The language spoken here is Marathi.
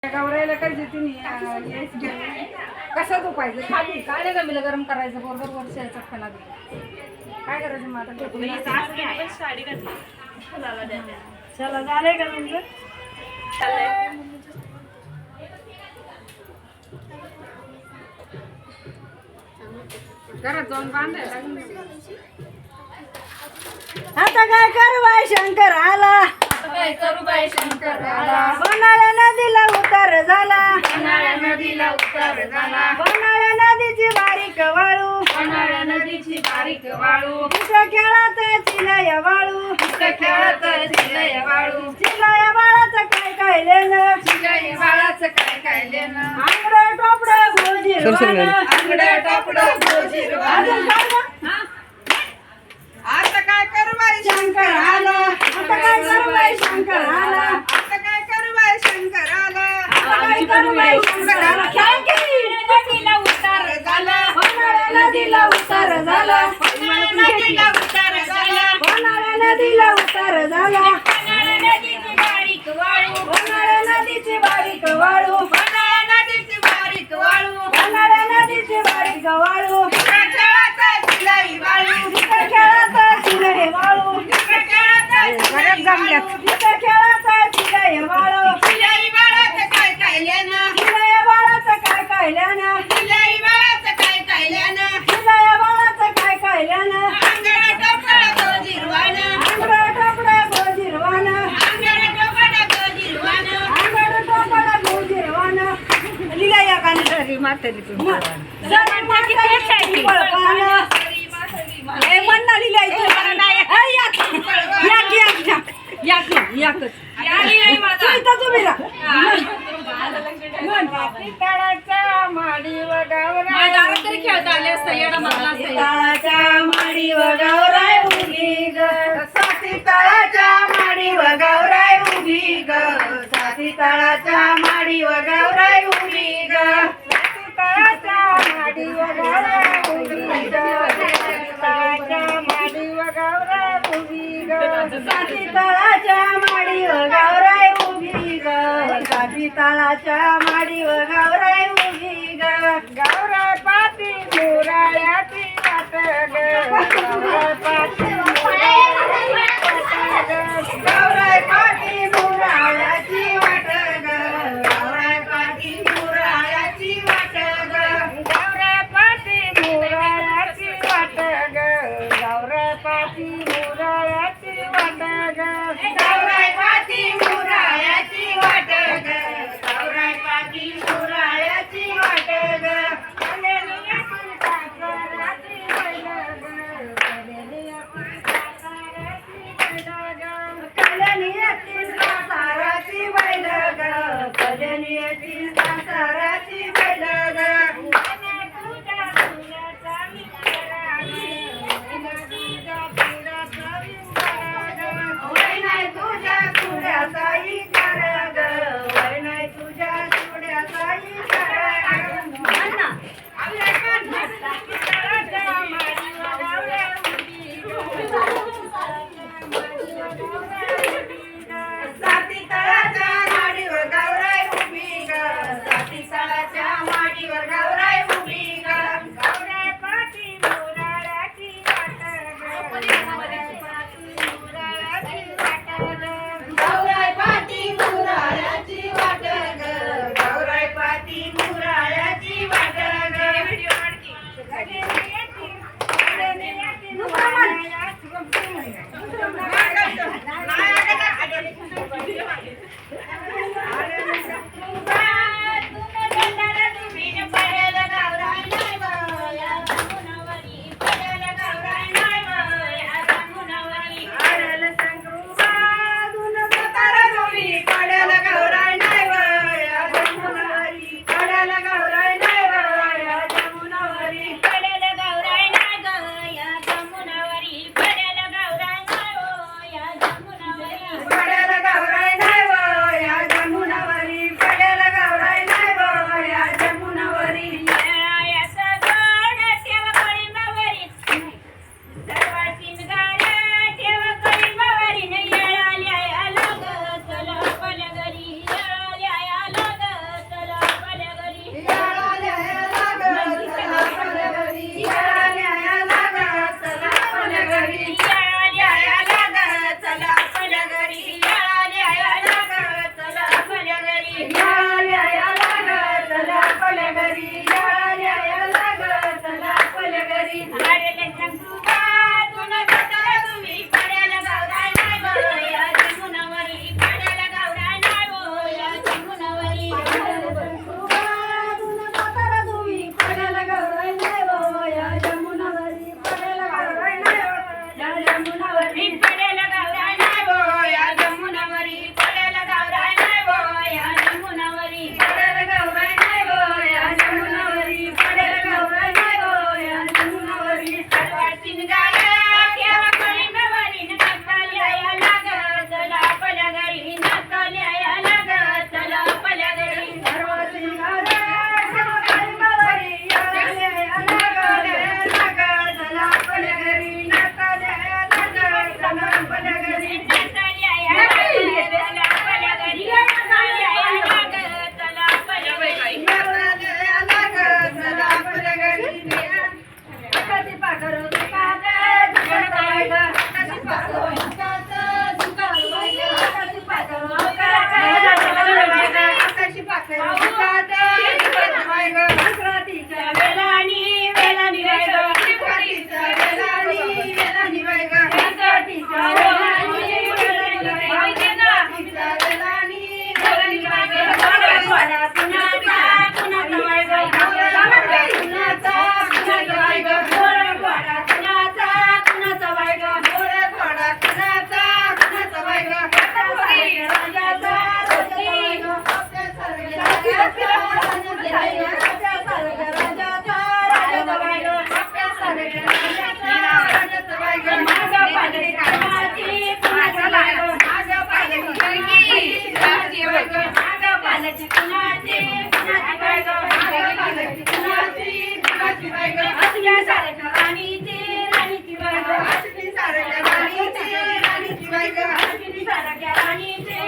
गौरायला काय देते नाही येस घेऊन कसं तो पाहिजे खाली काय नाही गमीला गरम करायचं बरोबर वर्षाचा खाना काय करायचं मग आता साडी घातली फुलाला द्या चला झालंय का तुमचं घरात जाऊन बांधायला आता काय करू बाई शंकर आला काय करू बाई शंकर आला बनाळ्या नदीला उतार झाला बनाळ्या नदीला उतार झाला बनाळ्या नदीची बारीक वाळू बनाळ्या नदीची बारीक वाळू तिथं खेळात चिलय वाळू तिथं खेळत चिलय वाळू चिलय बाळाचं काय काय लेणं चिलय बाळाचं काय काय लेणं आंगडं टोपडं गोजीरवाणं आंगडं टोपडं गोजीरवाणं. अजून काय गं? आता काय करू बाई शंकर आला आता काय करू बाई शंकर आला आता काय करू बाई शंकर आला आता काय करू बाई शंकर आला खेळ की. नदीला उतार झाला बनाळ्या नदीला उतार झाला नदीला उतार झाला बनाळ्या नदीला उतार झाला नदीची बारीक वाळू बनाळ्या नदीची बारीक वाळू बनाळ्या नदीची बारीक वाळू बनाळ्या नदीची बारीक वाळू खेळात चिलई वाळू तिथं खेळात चिलय वाळू घरात जमल्यात तिथं खेळात चिलय वाळू चिलई बाळाचं काय काय लेणं चिलय बाळाचं काय काय लेणं चिलई बाळाचं काय काय लेणं चिलय बाळाचं काय काय लेणं अंगण टोपडं गोजीरवाणं आंगडं टोपडं गोजीरवाणं अंगण टोपडं गोजीरवाणं आंगडं टोपडं गोजीरवाणं लिगा या कानी म्हातारी म्हणणं लिहिलायचं तुम्ही तळाच्या माडीवर गावरा तरी खेळता आले असता येडा मारला तळाच्या माडी वगावराय उभी ग साती तळाच्या माडी वगावराय उभी ग साती तळाच्या माडी वगावराय उभी ग तळाच्या माडीवर गावरा उभी ग तळाच्या माडीवर गावरा उभी ग साती तळाच्या माडी वगावराय उभी ग साती तळाच्या माडी वगावराय उभी ग गावरा पाती मुरायाची वाट ग गावरा पाती गौराय पाटी मुराळ्याची वाट ग गौराय पाटी मुराळ्याची वाट ग गावरा पाती मुरायाची वाट ग गावरा पाती मुरायाची वाट ग गौराय पाटी मुराळ्याची वाट ग गौराय पाटी मुराळ्याची वाट ग कल्याणीतील सासाराची बैल ग कल्याणीतील सासाराची बैल ग वय नाही तुझ्या चुड्याचा इकार ग वय नाही तुझ्या चुड्याचा इकार ग साती तळाच्या माडीवर गावराय उभी ग राणीची